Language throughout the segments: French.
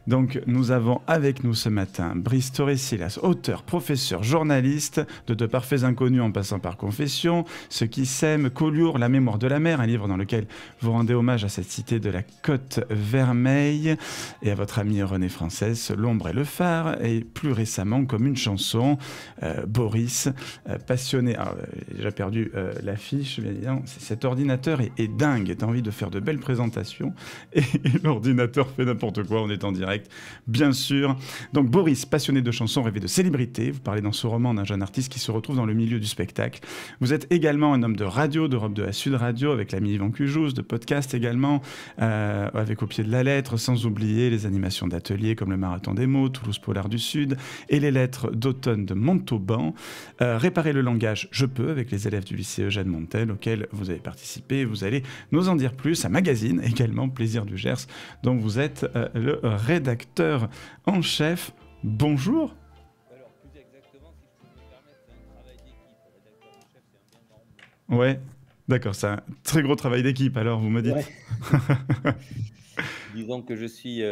Donc, nous avons avec nous ce matin Brice Torresilas, auteur, professeur, journaliste, de parfaits inconnus en passant par Confession, Ceux qui s'aiment, Collioure, La mémoire de la mer, un livre dans lequel vous rendez hommage à cette cité de la Côte Vermeille, et à votre ami René Frances, L'ombre et le phare, et plus récemment, comme une chanson, Boris, passionné. Alors, j'ai déjà perdu l'affiche, mais non, cet ordinateur est dingue, t'as envie de faire de belles présentations, et l'ordinateur fait n'importe quoi, on est en direct. Bien sûr. Donc Boris, passionné de chansons, rêvé de célébrité. Vous parlez dans ce roman d'un jeune artiste qui se retrouve dans le milieu du spectacle. Vous êtes également un homme de radio, d'Europe 2 à Sud Radio, avec l'ami Yvan Cujouz, de podcast également, avec Au pied de la lettre, sans oublier les animations d'ateliers comme le Marathon des mots, Toulouse Polar du Sud, et les lettres d'automne de Montauban. Réparer le langage, je peux, avec les élèves du lycée Eugène Montel, auquel vous avez participé. Vous allez nous en dire plus. Un magazine également, Plaisir du Gers, dont vous êtes le rédacteur en chef. Bonjour. Alors, plus exactement, si je peux me permettre, c'est un travail d'équipe. Rédacteur en chef, c'est un bien grand mot. Ouais, d'accord, c'est un très gros travail d'équipe, alors vous me dites. Ouais. Disons que je suis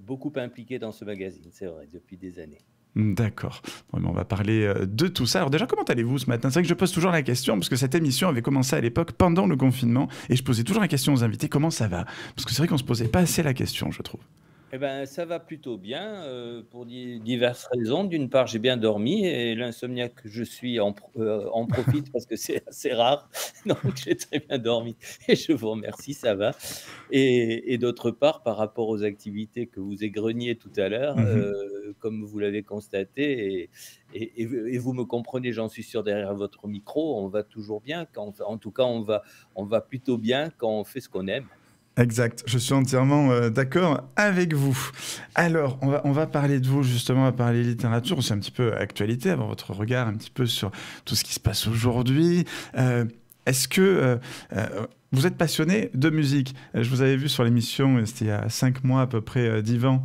beaucoup impliqué dans ce magazine, c'est vrai, depuis des années. D'accord. Bon, on va parler de tout ça. Alors déjà, comment allez-vous ce matin? C'est vrai que je pose toujours la question, parce que cette émission avait commencé à l'époque pendant le confinement, et je posais toujours la question aux invités, comment ça va? Parce que c'est vrai qu'on se posait pas assez la question, je trouve. Eh ben, ça va plutôt bien, pour diverses raisons. D'une part, j'ai bien dormi et l'insomniaque que je suis en profite parce que c'est assez rare. Donc j'ai très bien dormi et je vous remercie, ça va. Et d'autre part, par rapport aux activités que vous égreniez tout à l'heure, Mhm. comme vous l'avez constaté et vous me comprenez, j'en suis sûr, derrière votre micro, on va toujours bien quand en tout cas, on va plutôt bien quand on fait ce qu'on aime. Exact, je suis entièrement d'accord avec vous. Alors, on va parler de vous, justement, on va parler littérature, c'est un petit peu actualité, avoir votre regard un petit peu sur tout ce qui se passe aujourd'hui. Est-ce que vous êtes passionné de musique? Je vous avais vu sur l'émission, c'était il y a 5 mois à peu près, d'Yvan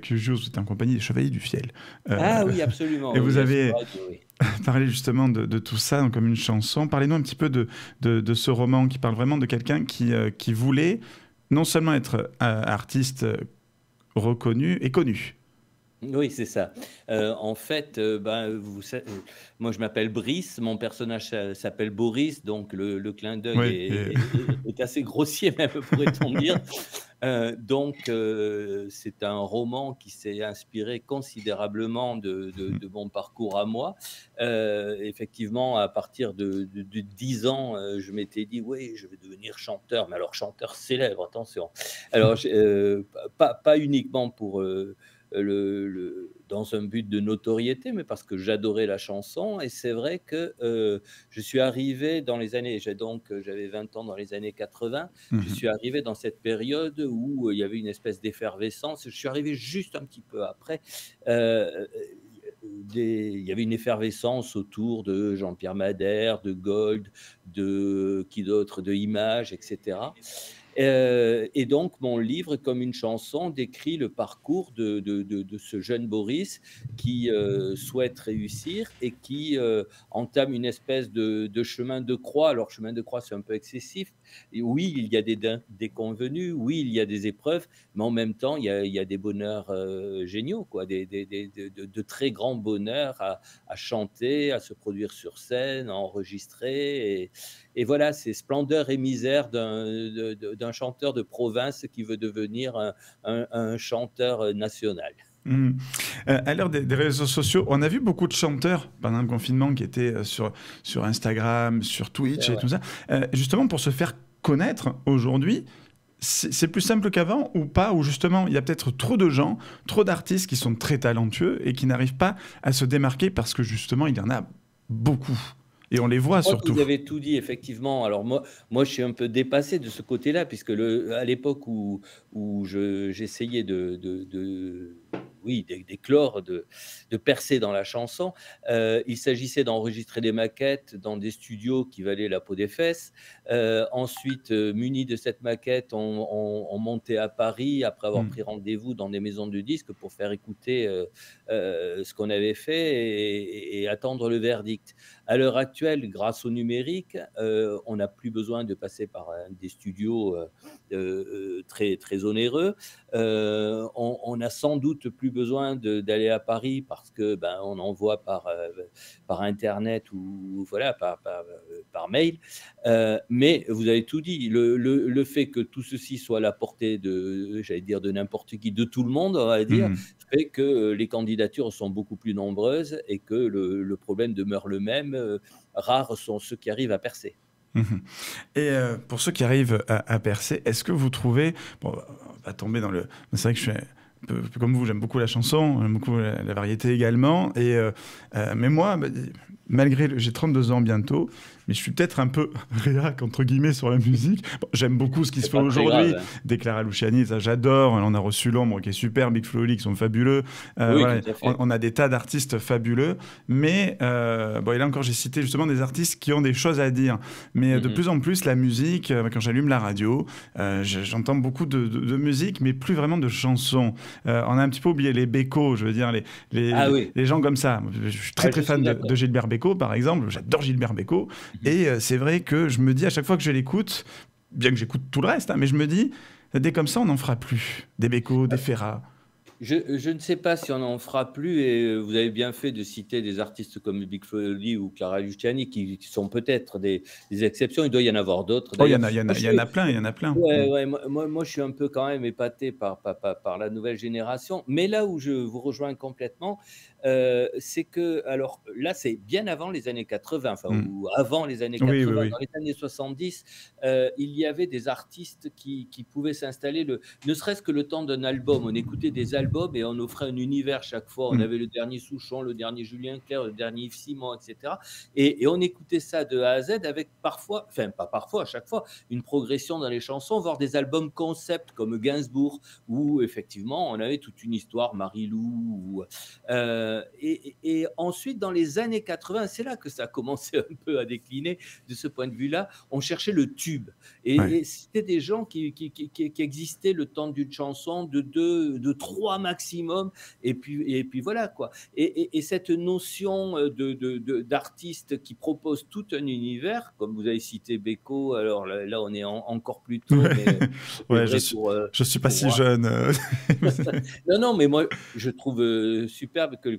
Cujouz, vous étiez en compagnie des Chevaliers du Fiel. Euh, Ah oui, absolument, et vous oui, à Sud avez Radio, oui. parlé justement de tout ça, donc comme une chanson. Parlez-nous un petit peu de ce roman qui parle vraiment de quelqu'un qui voulait non seulement être artiste reconnu et connu. Oui, c'est ça. En fait, ben, moi je m'appelle Brice, mon personnage s'appelle Boris, donc le clin d'œil Oui, est assez grossier même, pourrait-on dire. Donc c'est un roman qui s'est inspiré considérablement de mon parcours à moi. Effectivement, à partir de 10 ans, je m'étais dit: «Oui, je vais devenir chanteur», mais alors chanteur célèbre, attention. Alors j'ai pas uniquement pour, dans un but de notoriété, mais parce que j'adorais la chanson et c'est vrai que, je suis arrivé dans les années j'avais 20 ans dans les années 80. Je Mhm. suis arrivé dans cette période où, il y avait une espèce d'effervescence. Je suis arrivé juste un petit peu après, heu, il y avait une effervescence autour de Jean-Pierre Madère, de Gold, de qui d'autre? De Images et cetera. Et donc mon livre, comme une chanson, décrit le parcours de ce jeune Boris qui, souhaite réussir et qui, entame une espèce de chemin de croix. Alors chemin de croix, c'est un peu excessif. Et oui, il y a des déconvenues, oui, il y a des épreuves, mais en même temps, il y a des bonheurs, géniaux, quoi, de très grands bonheurs à chanter, à se produire sur scène, à enregistrer et voilà, c'est splendeur et misère d'un chanteur de province qui veut devenir un chanteur national. Mhm. À l'heure des réseaux sociaux, on a vu beaucoup de chanteurs pendant le confinement qui étaient sur Instagram, sur C'est Twitch et vrai. tout ça. Justement, pour se faire connaître aujourd'hui, c'est plus simple qu'avant ou pas? Ou justement, il y a peut-être trop de gens, trop d'artistes qui sont très talentueux et qui n'arrivent pas à se démarquer parce que justement, il y en a beaucoup. Et on les Je voit crois que surtout. vous avez tout dit effectivement. Alors moi je suis un peu dépassé de ce côté-là puisque à l'époque où j'essayais oui, d'éclore, de percer dans la chanson. Il s'agissait d'enregistrer des maquettes dans des studios qui valaient la peau des fesses. Ensuite, munis de cette maquette, on montait à Paris après avoir Mmh. pris rendez-vous dans des maisons de disques pour faire écouter ce qu'on avait fait et attendre le verdict. À l'heure actuelle, grâce au numérique, on n'a plus besoin de passer par des studios très, très onéreux. On a sans doute plus besoin d'aller à Paris parce que ben, on envoie par Internet ou voilà, par mail. Mais vous avez tout dit. Le fait que tout ceci soit à la portée de, j'allais dire, de n'importe qui, de tout le monde, on va dire, Mmh. fait que les candidatures sont beaucoup plus nombreuses et que le problème demeure le même. Rares sont ceux qui arrivent à percer. Mmh. Et pour ceux qui arrivent à percer, est-ce que vous trouvez, bon, on va tomber dans le, c'est vrai que je suis un peu comme vous, j'aime beaucoup la chanson, j'aime beaucoup la variété également, et mais moi, bah, malgré j'ai 32 ans bientôt, mais je suis peut-être un peu réac entre guillemets sur la musique. Bon, j'aime beaucoup ce qui se C'est fait pas très grave, aujourd'hui. hein. Des Clara Luciani, ça j'adore. On a reçu L'Ombre qui est super, Big Flo et Oli qui sont fabuleux. Oui, Voilà, tout à fait. on a des tas d'artistes fabuleux, mais bon, et là encore j'ai cité justement des artistes qui ont des choses à dire. Mais de Mmh. plus en plus la musique, quand j'allume la radio, j'entends beaucoup de musique, mais plus vraiment de chansons. On a un petit peu oublié les Bécaud, je veux dire Ah oui, les gens comme ça. Je suis très ah, très je suis fan de d'accord. Gilbert Bécaud par exemple. J'adore Gilbert Bécaud. Mmh. Et c'est vrai que je me dis à chaque fois que je l'écoute, bien que j'écoute tout le reste, hein, mais je me dis, des comme ça, on n'en fera plus. Des Bécaud, des Ferrat. Je ne sais pas si on en fera plus et vous avez bien fait de citer des artistes comme Big Flo et Oli ou Clara Luciani qui sont peut-être des exceptions. Il doit y en avoir d'autres Oh, il y d'ailleurs. en a, il y en Moi, a, il y en a plein, il y en a plein. ouais, ouais, moi, je suis un peu quand même épaté par la nouvelle génération. Mais là où je vous rejoins complètement, c'est que, alors là, c'est bien avant les années 80, enfin, Mm. ou avant les années Oui, oui, 80. oui. Dans les années 70, il y avait des artistes qui pouvaient s'installer, ne serait-ce que le temps d'un album. On écoutait des albums et on offrait un univers chaque fois. On Mm. avait le dernier Souchon, le dernier Julien Clerc, le dernier Yves Simon, etc. Et on écoutait ça de A à Z avec parfois, enfin, pas parfois, à chaque fois, une progression dans les chansons, voire des albums concept comme Gainsbourg, où effectivement on avait toute une histoire, Marie-Lou. Et ensuite, dans les années 80, c'est là que ça a commencé un peu à décliner de ce point de vue-là. On cherchait le tube. Ouais. Et c'était des gens qui existaient le temps d'une chanson, de deux, de trois maximum. Et puis voilà quoi. Et cette notion d'artiste qui propose tout un univers, comme vous avez cité Beko, alors là on est encore plus tôt, Ouais, mais c'était ouais, vrai je suis pas pour si moi. jeune. Non, non, mais moi je trouve superbe que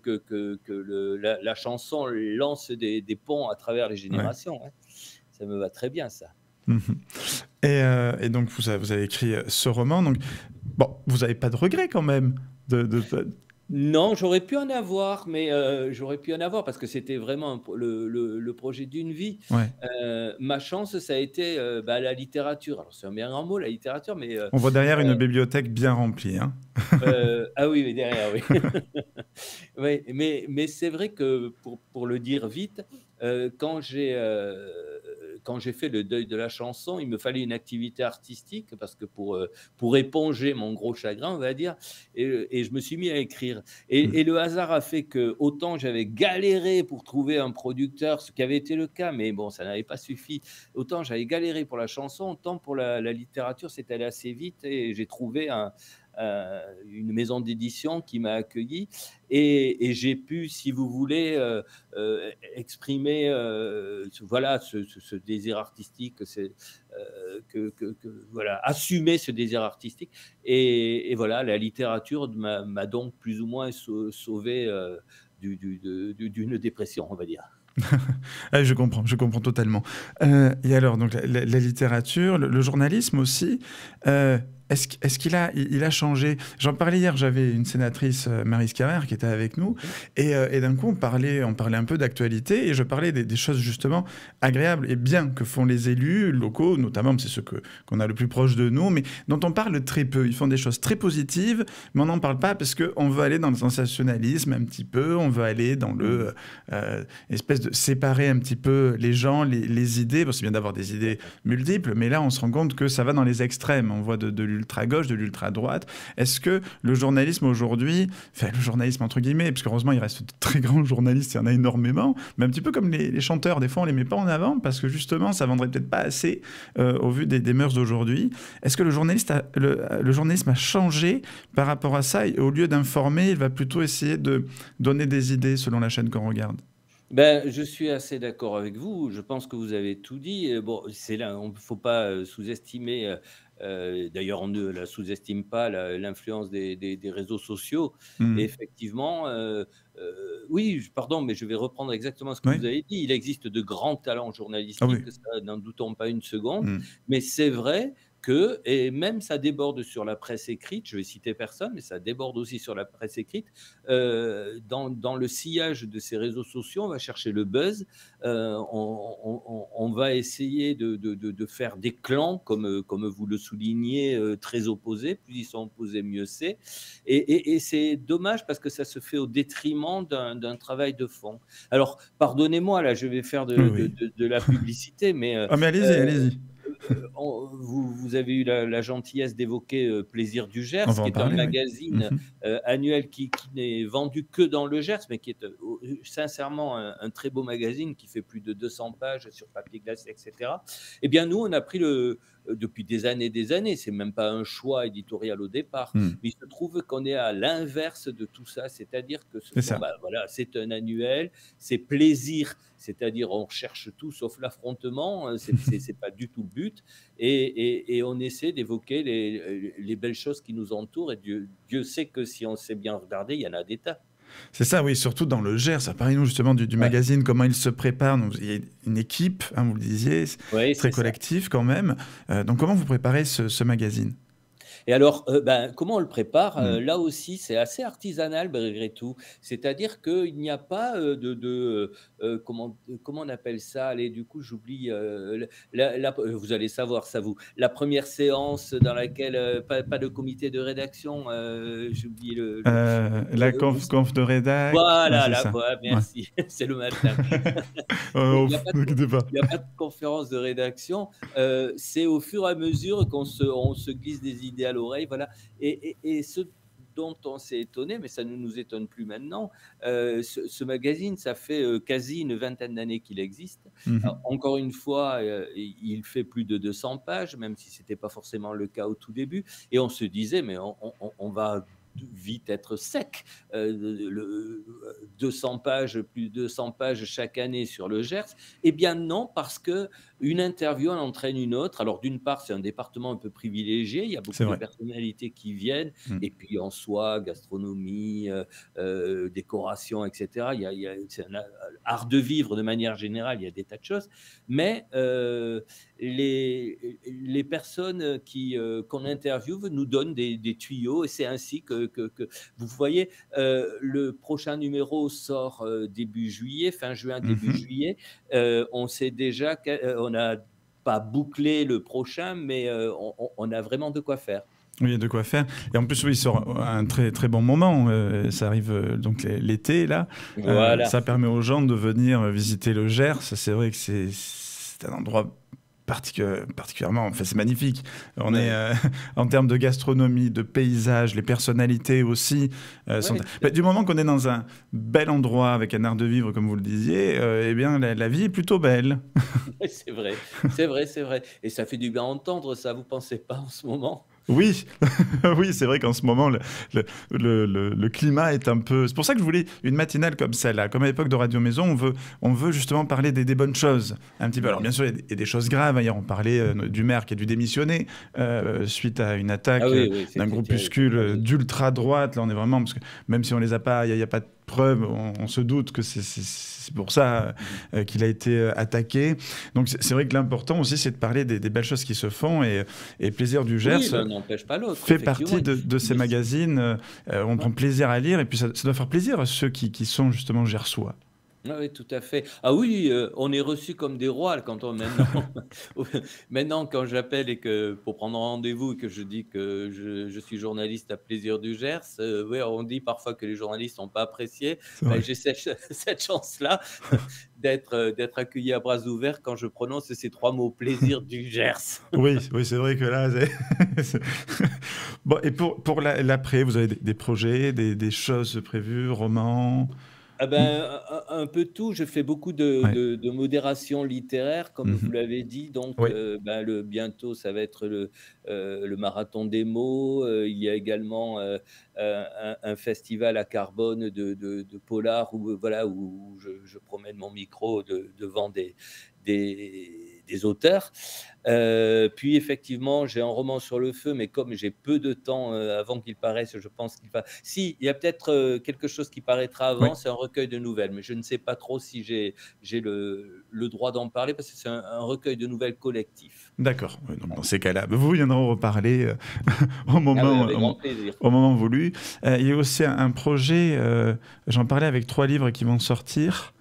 la chanson lance des ponts à travers les Ouais. générations, hein. Ça me va très bien ça. Mhm. Et donc, vous avez écrit ce roman. Donc, bon, vous n'avez pas de regrets quand même Non, j'aurais pu en avoir, mais j'aurais pu en avoir parce que c'était vraiment le projet d'une vie. Ouais. Ma chance, ça a été, bah, la littérature. Alors c'est un bien grand mot, la littérature, mais On voit derrière une bibliothèque bien remplie, hein. ah oui, mais derrière, oui. Oui, mais c'est vrai que pour le dire vite, quand j'ai fait le deuil de la chanson, il me fallait une activité artistique parce que pour éponger mon gros chagrin, on va dire, et je me suis mis à écrire. Mm. Et le hasard a fait que autant j'avais galéré pour trouver un producteur, ce qui avait été le cas, mais bon, ça n'avait pas suffi. Autant j'avais galéré pour la chanson, autant pour la littérature, c'est allé assez vite et j'ai trouvé une maison d'édition qui m'a accueilli et j'ai pu, si vous voulez, exprimer voilà, ce désir artistique, voilà, assumer ce désir artistique. Et voilà, la littérature m'a donc plus ou moins sauvé d'une dépression, on va dire. Ah, je comprends totalement. Et alors, donc, la littérature, le journalisme aussi, est-ce qu'il a changé? J'en parlais hier, j'avais une sénatrice, Maryse Carrère, qui était avec nous, Mhm. et d'un coup, on parlait un peu d'actualité, et je parlais des choses justement agréables et bien que font les élus locaux, notamment, c'est ceux qu'on a le plus proche de nous, mais dont on parle très peu. Ils font des choses très positives, mais on n'en parle pas parce qu'on veut aller dans le sensationnalisme un petit peu, on veut aller dans le espèce de séparer un petit peu les gens, les idées. Bon, c'est bien d'avoir des idées multiples, mais là, on se rend compte que ça va dans les extrêmes. On voit de l'ultra-gauche, de l'ultra-droite. Est-ce que le journalisme aujourd'hui, enfin le journalisme entre guillemets, parce qu'heureusement il reste de très grands journalistes, il y en a énormément, mais un petit peu comme les chanteurs, des fois on les met pas en avant parce que justement ça vendrait peut-être pas assez au vu des mœurs d'aujourd'hui. Est-ce que le journalisme a changé par rapport à ça et au lieu d'informer, il va plutôt essayer de donner des idées selon la chaîne qu'on regarde? Ben, je suis assez d'accord avec vous. Je pense que vous avez tout dit. Bon, c'est là, on ne faut pas sous-estimer. D'ailleurs, on ne la sous-estime pas l'influence des réseaux sociaux. Et Mmh. effectivement, oui, pardon, mais je vais reprendre exactement ce que Oui. vous avez dit. Il existe de grands talents Ah oui. journalistiques, ça, n'en doutons pas une seconde. Mmh. Mais c'est vrai que, et même ça déborde sur la presse écrite. Je vais citer personne, mais ça déborde aussi sur la presse écrite. Dans le sillage de ces réseaux sociaux, on va chercher le buzz, on va essayer de faire des clans, comme vous le soulignez, très opposés. Plus ils sont opposés, mieux c'est. Et c'est dommage parce que ça se fait au détriment d'un travail de fond. Alors, pardonnez-moi, là, je vais faire Oui, oui. de la publicité, mais Ah mais allez-y, euh, allez-y. vous avez eu la gentillesse d'évoquer Plaisir du On Gers, va qui en est un parler, oui. magazine Mmh. annuel qui n'est vendu que dans le Gers, mais qui est sincèrement un très beau magazine qui fait plus de 200 pages sur papier glacé, etc. Eh bien, nous, on a pris depuis des années, c'est même pas un choix éditorial au départ, Mmh. mais il se trouve qu'on est à l'inverse de tout ça, c'est-à-dire que ce C'est sont, ça. bah, voilà, c'est un annuel, c'est plaisir, c'est-à-dire on cherche tout sauf l'affrontement, c'est pas du tout le but, et on essaie d'évoquer les belles choses qui nous entourent, et Dieu sait que si on sait bien regarder, il y en a des tas. C'est ça, oui, surtout dans le Gers. Parlez-nous justement du Ouais, magazine, comment il se prépare. Donc, il y a une équipe, hein, vous le disiez, c'est ouais, très c'est ça. collectif quand même. Donc comment vous préparez ce magazine? Et alors, ben, comment on le prépare? Mmh. Là aussi, c'est assez artisanal malgré tout. C'est-à-dire qu'il n'y a pas, comment on appelle ça? Allez, du coup, j'oublie, vous allez savoir ça vous. La première séance dans laquelle, pas de comité de rédaction, j'oublie La le conf de rédac, ouais, voilà, c'est ça. voilà, Ouais. merci, c'est le matin. Il Oh, n'y a pas de vous inquiétez pas. il y a pas de conférence de rédaction, c'est au fur et à mesure on se glisse des idées à l'oreille, voilà, et ce dont on s'est étonné, mais ça ne nous étonne plus maintenant, ce magazine, ça fait, quasi une vingtaine d'années qu'il existe. Mmh. Alors encore une fois, il fait plus de 200 pages, même si c'était pas forcément le cas au tout début, et on se disait: «Mais on va vite être sec, le 200 pages, plus de 200 pages chaque année sur le Gers». Eh bien non, parce que une interview en entraîne une autre. Alors d'une part, c'est un département un peu privilégié, il y a C'est beaucoup de vrai. personnalités qui viennent, Mmh. et puis en soi, gastronomie, décoration, et cetera. C'est un art de vivre de manière générale, il y a des tas de choses. Mais les personnes qu'on interviewe nous donnent des tuyaux, et c'est ainsi que vous voyez, le prochain numéro sort début juillet, fin juin, début Mmh. juillet. On sait déjà qu'on n'a pas bouclé le prochain, mais on a vraiment de quoi faire. Oui, il y a de quoi faire. Et en plus, oui, il sort à un très, très bon moment. Ça arrive donc l'été, là. Voilà. Ça permet aux gens de venir visiter le Gers. C'est vrai que c'est un endroit particulièrement... Enfin, c'est magnifique. On est, Ouais, en termes de gastronomie, de paysage, les personnalités aussi. ouais, tout Bah, à du fait. moment qu'on est dans un bel endroit avec un art de vivre, comme vous le disiez, eh bien, la vie est plutôt belle. Ouais, c'est vrai, c'est vrai, c'est vrai, et ça fait du bien à entendre ça, vous pensez pas en ce moment? Oui, oui, c'est vrai qu'en ce moment, le climat est un peu... C'est pour ça que je voulais une matinale comme celle-là. Comme à l'époque de Radio Maison, on veut justement parler des bonnes choses, un petit peu. Alors Ouais. bien sûr, il y a des choses graves. Hier, on parlait du maire qui a dû démissionner suite à une Ah attaque oui, oui, d'un c'était terrible, groupuscule j'imagine. d'ultra-droite. Là, on est vraiment... Parce que même si on les a pas, il y a pas de preuves, on se doute que c'est pour ça Mmh. qu'il a été attaqué. Donc c'est vrai que l'important aussi, c'est de parler des belles choses qui se font. Et Plaisir du Oui, Gers l'un n'empêche pas l'autre, fait effectivement. partie de ces Mais c magazines. On ouais. prend plaisir à lire et puis ça doit faire plaisir à ceux qui sont justement gersois. Ah oui, tout à fait. Ah oui, on est reçus comme des rois quand on maintenant maintenant quand j'appelle et que pour prendre rendez-vous et que je dis que je suis journaliste à Plaisir du Gers, oui, on dit parfois que les journalistes n'ont pas apprécié. C'est Bah, vrai. j'ai cette cette chance-là d'être accueilli à bras ouverts quand je prononce ces 3 mots: «Plaisir du Gers». Oui, oui, c'est vrai que là, c'est bon et pour l'après, vous avez des projets, des choses prévues, romans? Ah Mmh, ben, un peu tout. Je fais beaucoup de ouais. de de modération littéraire, comme Mmh vous mh. l'avez dit, donc Oui. ben, bientôt, ça va être le marathon des mots. Il y a également, un festival à Carbone de polar où, voilà, où je promène mon micro devant des auteurs. Puis effectivement, j'ai un roman sur le feu, mais comme j'ai peu de temps, avant qu'il paraisse, je pense qu'il va si, il y a peut-être, quelque chose qui paraîtra Oui. avant, c'est un recueil de nouvelles, mais je ne sais pas trop si j'ai le droit d'en parler parce que c'est un recueil de nouvelles collectif. D'accord, oui, donc dans Voilà. ces cas-là, vous viendrez en reparler, Ah oui, avec grand plaisir. au moment voulu. Il y a aussi un projet, j'en parlais avec 3 livres qui vont sortir,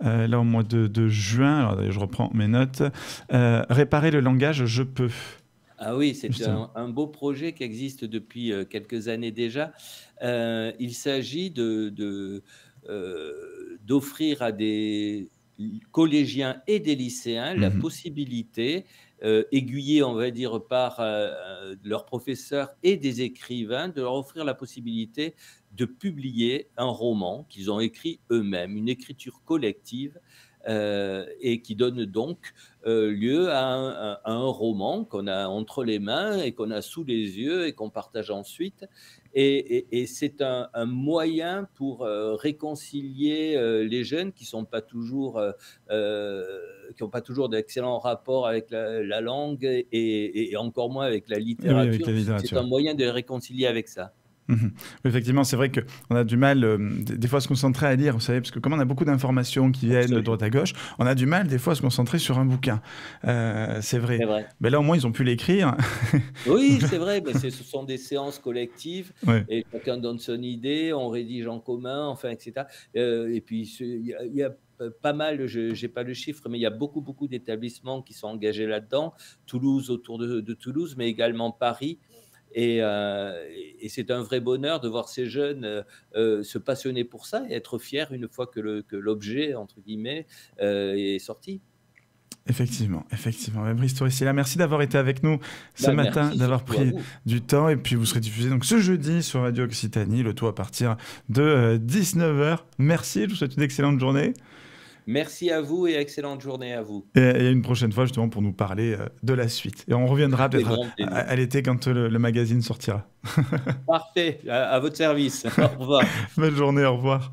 là au mois de juin. Alors attendez, je reprends mes notes. «Réparer le langage, je peux», Ah oui, c'est justement. un beau projet qui existe depuis, quelques années déjà. Il s'agit d'offrir à des collégiens et des lycéens la Mmh. possibilité, aiguillés, on va dire, par, leurs professeurs et des écrivains, de leur offrir la possibilité de publier un roman qu'ils ont écrit eux-mêmes, une écriture collective, et qui donne donc lieu à un roman qu'on a entre les mains et qu'on a sous les yeux et qu'on partage ensuite. Et c'est un moyen pour réconcilier les jeunes qui sont pas toujours, qui n'ont pas toujours d'excellents rapports avec la langue et encore moins avec la Et oui, avec littérature. la C'est un littérature. moyen de les réconcilier avec ça. Mmh. Effectivement, c'est vrai qu'on a du mal, des fois à se concentrer à lire, vous savez? Parce que comme on a beaucoup d'informations qui viennent de droite Absolument, à gauche, on a du mal des fois à se concentrer sur un bouquin. C'est vrai. c'est vrai. Mais là, au moins, ils ont pu l'écrire. Oui, c'est vrai, mais ce sont des séances collectives Ouais. et chacun donne son idée, on rédige en commun, enfin et cetera. Et puis il y a pas mal, je j'ai pas le chiffre, mais il y a beaucoup, beaucoup d'établissements qui sont engagés là-dedans. Toulouse, autour de Toulouse, mais également Paris et c'est un vrai bonheur de voir ces jeunes, se passionner pour ça et être fiers une fois que «l'objet» entre guillemets, est sorti. Effectivement, effectivement. Bah, Brice Torresella, merci d'avoir été avec nous ce Bah, matin, merci d'avoir surtout à pris vous. du temps et puis vous serez diffusé donc ce jeudi sur Radio Occitanie, le tout à partir de 19h. Merci, je vous souhaite une excellente journée Merci à vous et excellente journée à vous. et une prochaine fois justement pour nous parler de la suite. Et on reviendra Avec peut-être grand plaisir. à l'été quand le magazine sortira. Parfait, à votre service. Au revoir. Bonne journée, au revoir.